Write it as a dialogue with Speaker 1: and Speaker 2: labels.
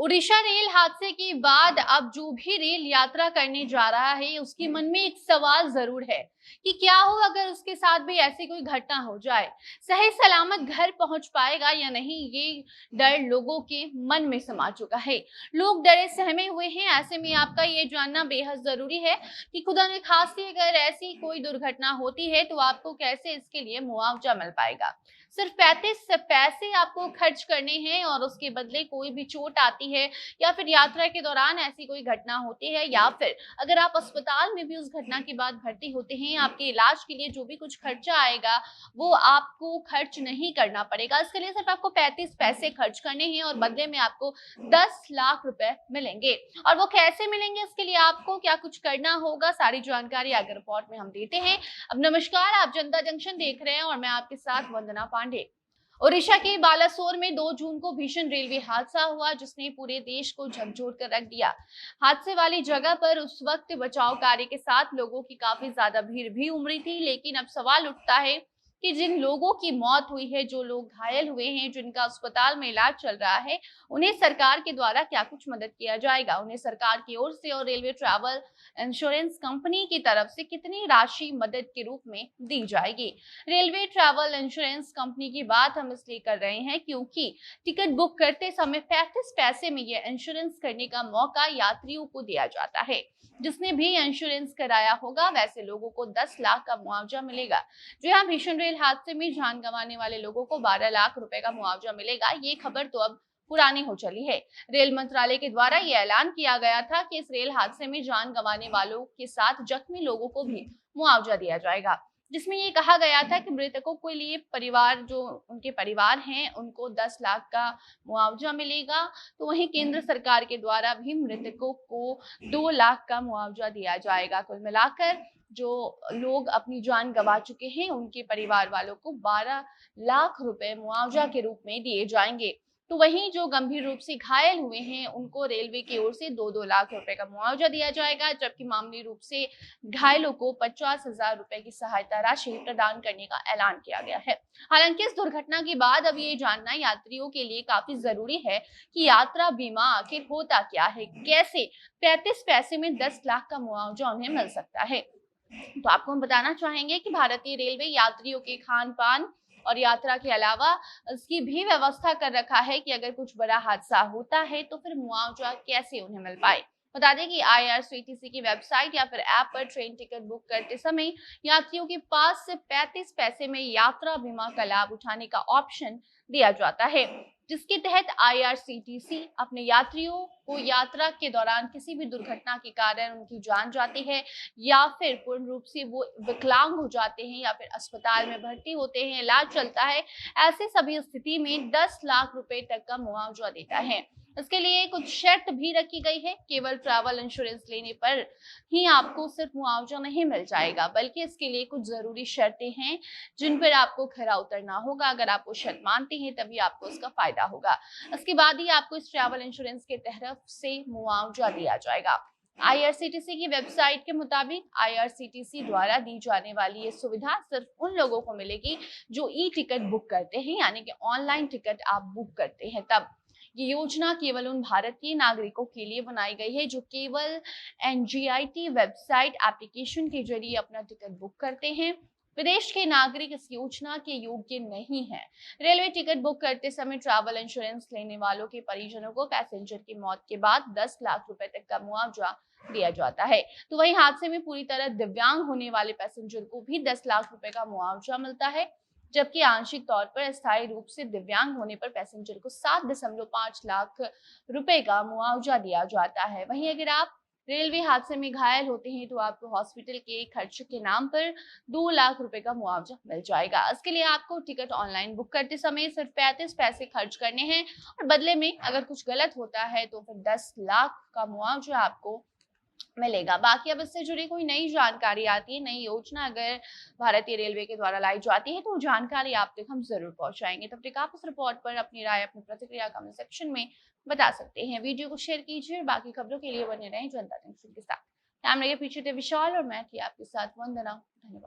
Speaker 1: Odisha rail हादसे के बाद अब जो भी रेल यात्रा करने जा रहा है उसके मन में एक सवाल जरूर है कि क्या हो अगर उसके साथ भी ऐसी कोई घटना हो जाए, सही सलामत घर पहुंच पाएगा या नहीं। ये डर लोगों के मन में समा चुका है। लोग डरे सहमे हुए हैं। ऐसे में आपका ये जानना बेहद जरूरी है कि खुदा न खास्ते अगर ऐसी कोई दुर्घटना होती है तो आपको कैसे इसके लिए मुआवजा मिल पाएगा। सिर्फ 35 पैसे आपको खर्च करने हैं और उसके बदले कोई भी चोट आती है या फिर यात्रा के दौरान ऐसी कोई घटना होती है या फिर अगर आप अस्पताल में भी उस घटना के बाद भर्ती होते हैं, आपके इलाज के लिए जो भी कुछ खर्चा आएगा वो आपको खर्च नहीं करना पड़ेगा। इसके लिए सिर्फ आपको 35 पैसे खर्च करने हैं और बदले में आपको 10 लाख रुपए मिलेंगे। और वो कैसे मिलेंगे, इसके लिए आपको क्या कुछ करना होगा, सारी जानकारी आगे रिपोर्ट में हम देते हैं। अब नमस्कार, आप जनता जंक्शन देख रहे हैं और मैं आपके साथ वंदना पांडे। ओडिशा के बालासोर में 2 जून को भीषण रेलवे हादसा हुआ जिसने पूरे देश को झकझोर कर रख दिया। हादसे वाली जगह पर उस वक्त बचाव कार्य के साथ लोगों की काफी ज्यादा भीड़ भी उमड़ी थी, लेकिन अब सवाल उठता है कि जिन लोगों की मौत हुई है, जो लोग घायल हुए हैं, जिनका अस्पताल में इलाज चल रहा है, उन्हें सरकार के द्वारा क्या कुछ मदद किया जाएगा। उन्हें सरकार की ओर से और रेलवे ट्रैवल इंश्योरेंस कंपनी की तरफ से कितनी राशि मदद के रूप में दी जाएगी। रेलवे ट्रैवल इंश्योरेंस कंपनी की बात हम इसलिए कर रहे हैं क्योंकि टिकट बुक करते समय 35 पैसे में यह इंश्योरेंस करने का मौका यात्रियों को दिया जाता है। जिसने भी इंश्योरेंस कराया होगा वैसे लोगों को 10 लाख का मुआवजा मिलेगा। जो यहाँ भीषण रेल हादसे में जान गंवाने वाले लोगों को 12 लाख रुपए का मुआवजा मिलेगा। ये खबर तो अब पुरानी हो चली है। रेल मंत्रालय के द्वारा यह ऐलान किया गया था कि इस रेल हादसे में जान गंवाने वालों के साथ जख्मी लोगों को भी मुआवजा दिया जाएगा, जिसमें ये कहा गया था कि मृतकों के लिए परिवार, जो उनके परिवार हैं, उनको 10 लाख का मुआवजा मिलेगा। तो वहीं केंद्र सरकार के द्वारा भी मृतकों को 2 लाख का मुआवजा दिया जाएगा। कुल मिलाकर जो लोग अपनी जान गंवा चुके हैं उनके परिवार वालों को 12 लाख रुपए मुआवजा के रूप में दिए जाएंगे। तो वहीं जो गंभीर रूप से घायल हुए हैं उनको रेलवे की ओर से 2-2 लाख रुपए का मुआवजा दिया जाएगा, जबकि मामूली रूप से घायलों को 50,000 रुपए की सहायता राशि प्रदान करने का ऐलान किया गया है। हालांकि इस दुर्घटना के बाद अब ये जानना यात्रियों के लिए काफी जरूरी है कि यात्रा बीमा आखिर होता क्या है, कैसे 35 पैसे में 10 लाख का मुआवजा उन्हें मिल सकता है। तो आपको हम बताना चाहेंगे कि भारतीय रेलवे यात्रियों के खान पान और यात्रा के अलावा इसकी भी व्यवस्था कर रखा है कि अगर कुछ बड़ा हादसा होता है तो फिर मुआवजा कैसे उन्हें मिल पाए। बता दें कि आईआरसीटीसी की वेबसाइट या फिर ऐप पर ट्रेन टिकट बुक करते समय यात्रियों के पास से 35 पैसे में यात्रा बीमा का लाभ उठाने का ऑप्शन दिया जाता है, जिसके तहत आईआरसीटीसी अपने यात्रियों को यात्रा के दौरान किसी भी दुर्घटना के कारण उनकी जान जाती है या फिर पूर्ण रूप से वो विकलांग हो जाते हैं या फिर अस्पताल में भर्ती होते हैं, इलाज चलता है, ऐसे सभी स्थिति में 10 लाख रुपए तक का मुआवजा देता है। इसके लिए कुछ शर्त भी रखी गई है। केवल ट्रैवल इंश्योरेंस लेने पर ही आपको सिर्फ मुआवजा नहीं मिल जाएगा, बल्कि इसके लिए कुछ जरूरी शर्तें हैं जिन पर आपको खरा उतरना होगा। अगर आप वो शर्त मानते हैं तभी आपको उसका फायदा होगा। इसके बाद ही आपको इस ट्रैवल इंश्योरेंस के तरफ से मुआवजा दिया जाएगा। आईआरसीटीसी की वेबसाइट के मुताबिक आईआरसीटीसी द्वारा दी जाने वाली ये सुविधा सिर्फ उन लोगों को मिलेगी जो ई टिकट बुक करते हैं, यानी कि ऑनलाइन टिकट आप बुक करते हैं तब। ये योजना केवल उन भारतीय नागरिकों के लिए बनाई गई है जो केवल एनजीआईटी वेबसाइट एप्लीकेशन के जरिए अपना टिकट बुक करते हैं। विदेश के नागरिक इस योजना के योग्य नहीं है। रेलवे टिकट बुक करते समय ट्रैवल इंश्योरेंस लेने वालों के परिजनों को पैसेंजर की मौत के बाद 10 लाख रुपए तक का मुआवजा दिया जाता है। तो वहीं हादसे में पूरी तरह दिव्यांग होने वाले पैसेंजर को भी 10 लाख रुपए का मुआवजा मिलता है, जबकि आंशिक तौर पर अस्थायी रूप से दिव्यांग होने पर पैसेंजर को 7.5 लाख रुपए का मुआवजा दिया जाता है। वहीं अगर आप रेलवे हादसे में घायल होते हैं तो आपको हॉस्पिटल के खर्च के नाम पर 2 लाख रुपए का मुआवजा मिल जाएगा। इसके लिए आपको टिकट ऑनलाइन बुक करते समय सिर्फ 35 पैसे खर्च करने हैं और बदले में अगर कुछ गलत होता है तो फिर 10 लाख का मुआवजा आपको मिलेगा। बाकी अब इससे जुड़ी कोई नई जानकारी आती है, नई योजना अगर भारतीय रेलवे के द्वारा लाई जाती है तो जानकारी आप तक हम जरूर पहुंचाएंगे। तब तक आप इस रिपोर्ट पर अपनी राय, अपनी प्रतिक्रिया कमेंट सेक्शन में बता सकते हैं। वीडियो को शेयर कीजिए और बाकी खबरों के लिए बने रहें जनता जंक्शन के साथ। कैमरे के पीछे थे विशाल और मैं थी आपके साथ वंदना। धन्यवाद।